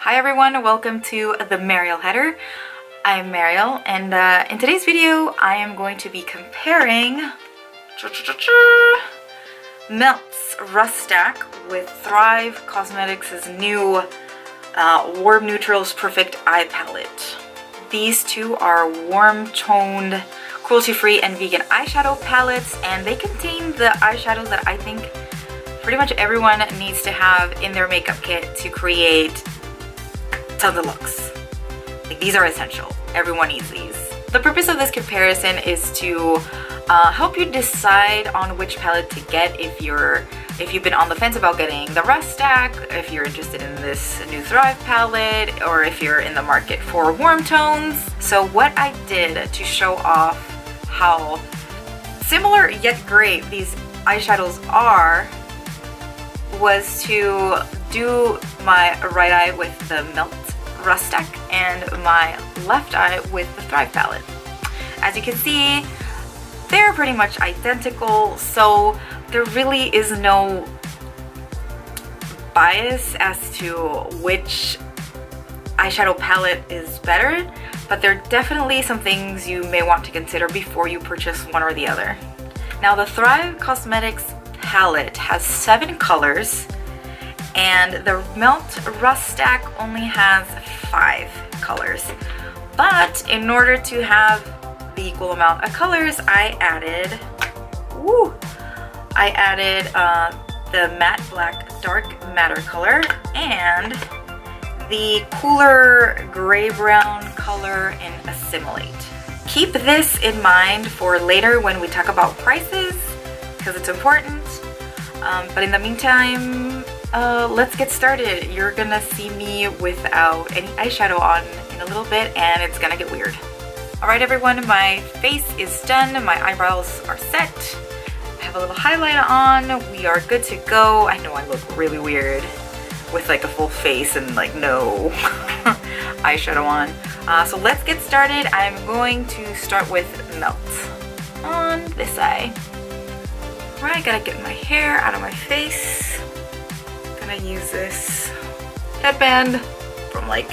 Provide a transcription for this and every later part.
Hi everyone, welcome to the Mariel header. I'm Mariel, and in today's video I am going to be comparing Melt's Rust Stack with Thrive Causemetics' new Warm Neutrals Perfect Eye Palette. These two are warm-toned, cruelty-free and vegan eyeshadow palettes, and they contain the eyeshadows that I think pretty much everyone needs to have in their makeup kit to create tons of looks. Like, these are essential. Everyone needs these. The purpose of this comparison is to help you decide on which palette to get if you've been on the fence about getting the Rust Stack, if you're interested in this new Thrive palette, or if you're in the market for warm tones. So what I did to show off how similar yet great these eyeshadows are was to do my right eye with the Melt Rust Stack and my left eye with the Thrive palette. As you can see, they're pretty much identical, so there really is no bias as to which eyeshadow palette is better, but there are definitely some things you may want to consider before you purchase one or the other. Now, the Thrive Causemetics palette has 7 colors, and the Melt Rust Stack only has 5 colors. But in order to have the equal amount of colors, I added the matte black dark matter color and the cooler gray brown color in Assimilate. Keep this in mind for later when we talk about prices, because it's important. But in the meantime, let's get started. You're gonna see me without any eyeshadow on in a little bit, and it's gonna get weird. Alright everyone, my face is done, my eyebrows are set, I have a little highlighter on, we are good to go. I know I look really weird with like a full face and like no eyeshadow on. So let's get started. I'm going to start with Melt on this eye. Alright, gotta get my hair out of my face. Gonna use this headband from like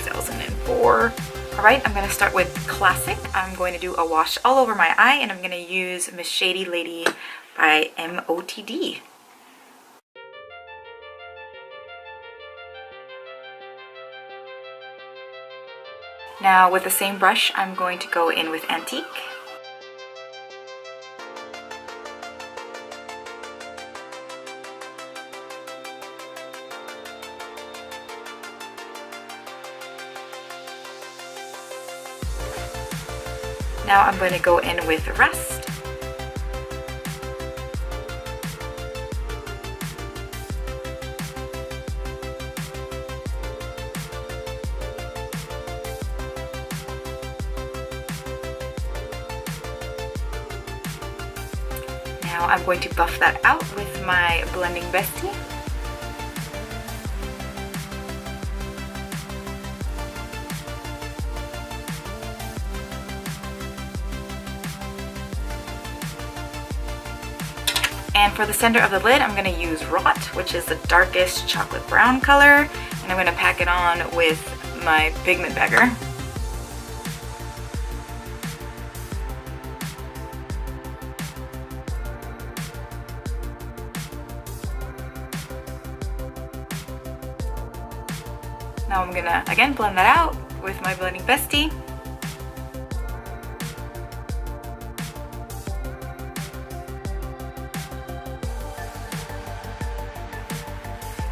2004. Alright, I'm gonna start with Classic. I'm going to do a wash all over my eye, and I'm gonna use Miss Shady Lady by MOTD. Now with the same brush, I'm going to go in with Antique. Now I'm going to go in with Rust. Now I'm going to buff that out with my blending bestie. And for the center of the lid, I'm going to use Rot, which is the darkest chocolate brown color, and I'm going to pack it on with my pigment bagger. Now I'm going to again blend that out with my blending bestie.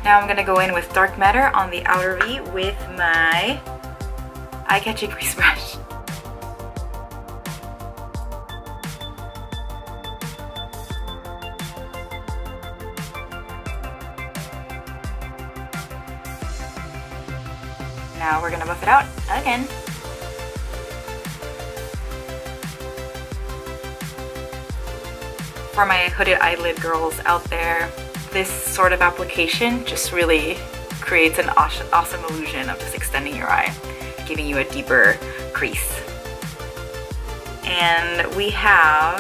Now I'm going to go in with Dark Matter on the outer V with my eye-catching crease brush. Now we're going to buff it out again. For my hooded eyelid girls out there, this sort of application just really creates an awesome illusion of just extending your eye, giving you a deeper crease. And we have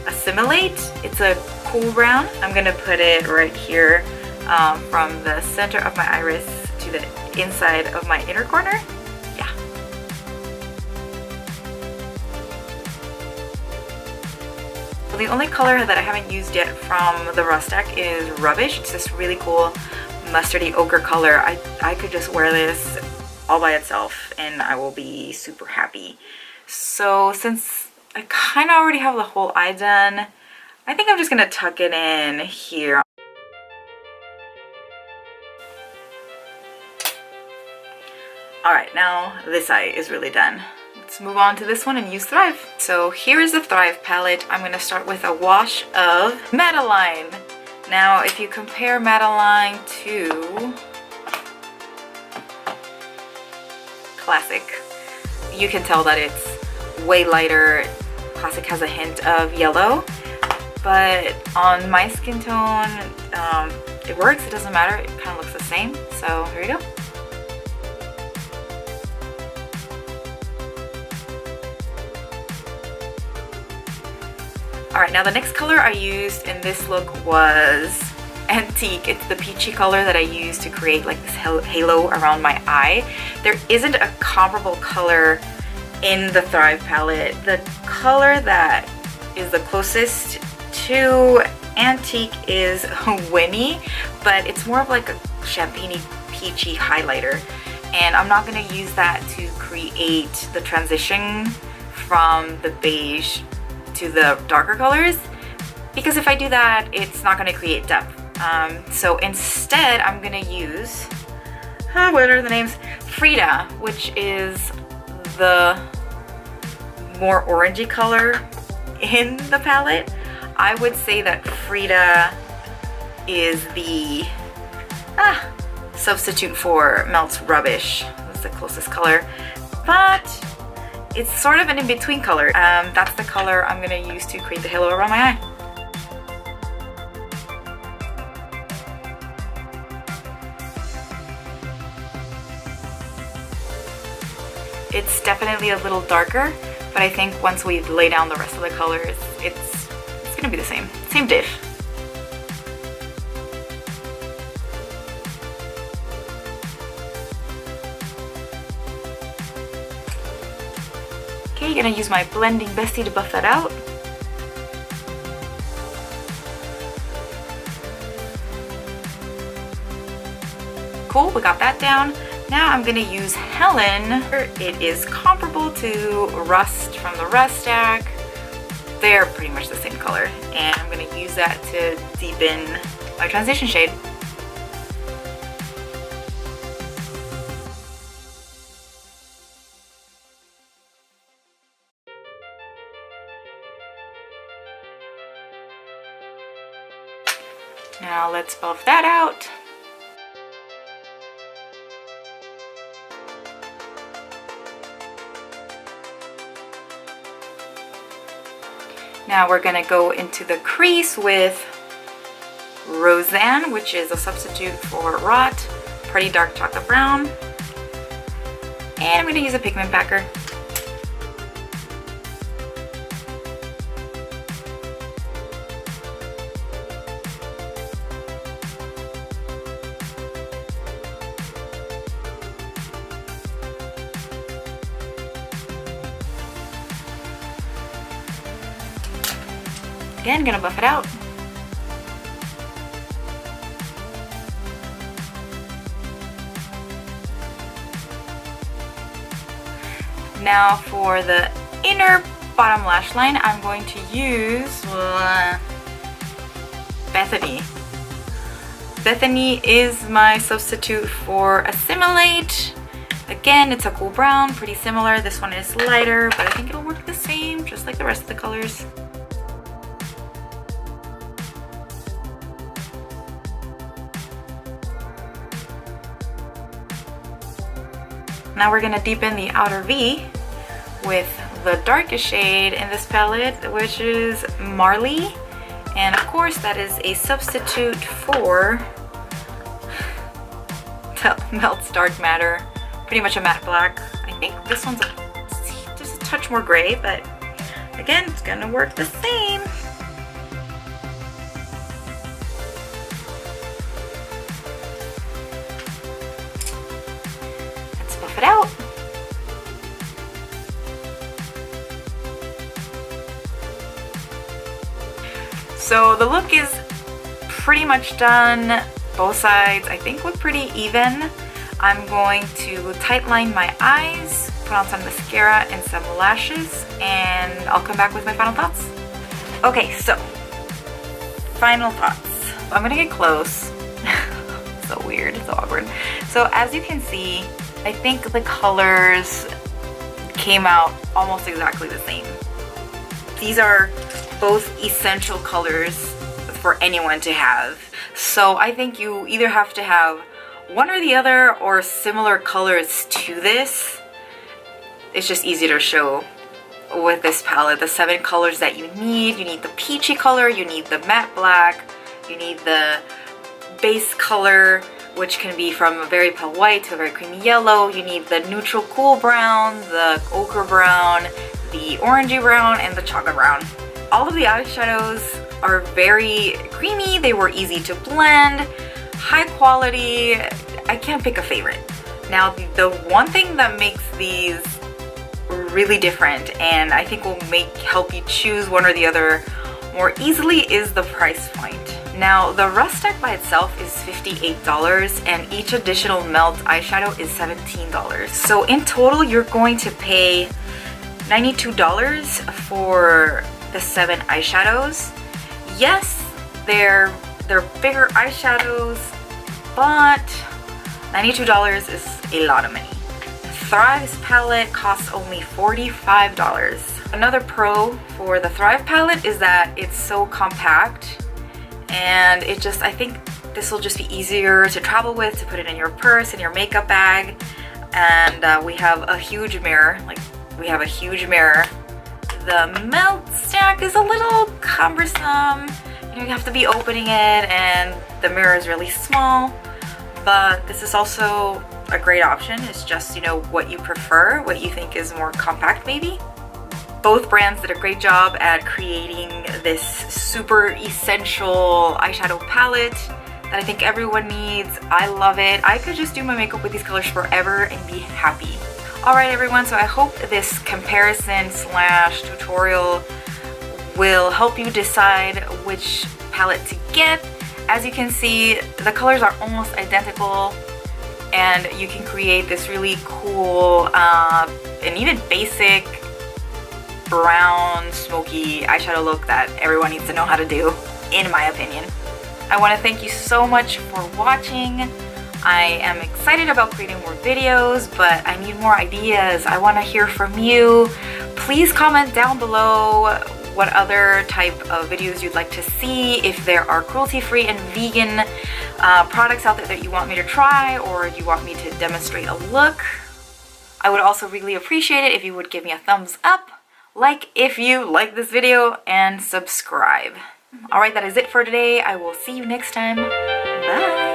Assimilate. It's a cool brown. I'm gonna put it right here from the center of my iris to to the inside of my inner corner. Yeah. Well, the only color that I haven't used yet from the Rust Stack is Rubbish. It's this really cool mustardy ochre color. I could just wear this all by itself and I will be super happy. So since I kind of already have the whole eye done, I think I'm just gonna tuck it in here. Alright, now this eye is really done. Let's move on to this one and use Thrive. So here is the Thrive palette. I'm gonna start with a wash of Madeline. Now if you compare Madeline to Classic, you can tell that it's way lighter. Classic has a hint of yellow, but on my skin tone, it works, it doesn't matter, it kind of looks the same. So here we go. Alright, now the next color I used in this look was Antique. It's the peachy color that I used to create like this halo around my eye. There isn't a comparable color in the Thrive palette. The color that is the closest to Antique is Winnie, but it's more of like a champagne peachy highlighter. And I'm not going to use that to create the transition from the beige to the darker colors, because if I do that, it's not going to create depth. So instead, I'm going to use, what are the names? Frida, which is the more orangey color in the palette. I would say that Frida is the substitute for Melt's Rubbish. That's the closest color, but it's sort of an in-between color. That's the color I'm going to use to create the halo around my eye. It's definitely a little darker, but I think once we lay down the rest of the colors, it's going to be the same diff. Okay, gonna use my blending bestie to buff that out. Cool, we got that down. Now I'm gonna use Helen. It is comparable to Rust from the Rust Stack. They're pretty much the same color, and I'm gonna use that to deepen my transition shade. Now let's buff that out. Now we're gonna go into the crease with Roseanne, which is a substitute for Rot, pretty dark chocolate brown. And I'm gonna use a pigment packer. Again, gonna buff it out. Now for the inner bottom lash line, I'm going to use Bethany. Bethany is my substitute for Assimilate. Again, it's a cool brown, pretty similar. This one is lighter, but I think it'll work the same, just like the rest of the colors. Now we're gonna deepen the outer V with the darkest shade in this palette, which is Marley. And of course, that is a substitute for Melt's Dark Matter, pretty much a matte black. I think this one's just a touch more gray, but again, it's gonna work the same. buff it out. So the look is pretty much done. Both sides I think look pretty even. I'm going to tight line my eyes, put on some mascara and some lashes, and I'll come back with my final thoughts. Okay, so final thoughts. I'm gonna get close. So weird, so awkward. So as you can see, I think the colors came out almost exactly the same. These are both essential colors for anyone to have. So I think you either have to have one or the other or similar colors to this. It's just easier to show with this palette. The 7 colors that you need the peachy color, you need the matte black, you need the base color, which can be from a very pale white to a very creamy yellow. You need the neutral cool brown, the ochre brown, the orangey brown, and the chocolate brown. All of the eyeshadows are very creamy, they were easy to blend, high quality. I can't pick a favorite. Now the one thing that makes these really different, and I think will help you choose one or the other more easily, is the price point. Now the Rust Deck by itself is $58 and each additional melt eyeshadow is $17. So in total you're going to pay $92 for the 7 eyeshadows. Yes, they're bigger eyeshadows, but $92 is a lot of money. Thrive's palette costs only $45. Another pro for the Thrive palette is that it's so compact, and I think this will just be easier to travel with, to put it in your purse, in your makeup bag. And we have a huge mirror, The melt stack is a little cumbersome. You have to be opening it, and the mirror is really small. But this is also a great option. It's just, what you prefer, what you think is more compact maybe. Both brands did a great job at creating this super essential eyeshadow palette that I think everyone needs. I love it. I could just do my makeup with these colors forever and be happy. Alright everyone, so I hope this comparison / tutorial will help you decide which palette to get. As you can see, the colors are almost identical, and you can create this really cool and even basic brown smoky eyeshadow look that everyone needs to know how to do, in my opinion. I want to thank you so much for watching. I am excited about creating more videos, but I need more ideas. I want to hear from you. Please comment down below what other type of videos you'd like to see, if there are cruelty-free and vegan products out there that you want me to try, or you want me to demonstrate a look. I would also really appreciate it if you would give me a thumbs up, like if you like this video, and subscribe. Alright, that is it for today. I will see you next time. Bye!